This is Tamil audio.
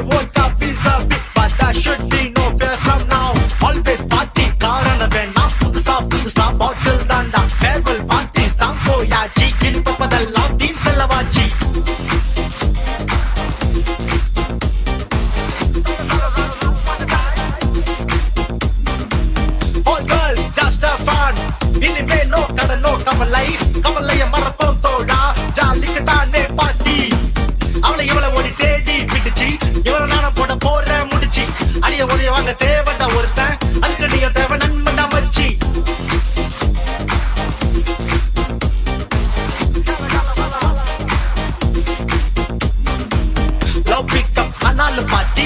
vodka, pizza, big, but that should be no fear from now. Always party, காரணம் வேணாம், புதுசா புதுசா பாட்டில் தாண்டா. farewell parties தான் போயாச்சு, இனிப்பதெல்லாம் தீன் செல்லவாச்சு. All girls, just have fun. இனிமே no கடன் no கவலை, கவலைய மறப்போம் தோழா, ஜாலிக்கு தானே பாட்டி. அவளை இவளை ஓடி தேடி பிடிச்சி, இவளை நானும் போட போற முடிச்சு. அடிய ஒடிய வாங்க தேவைதான் ஒருத்தன், அதுக்கு நீங்க தேவை நண்பன் மச்சி. லவ் பிக்கப் ஆனாலும் பாட்டி,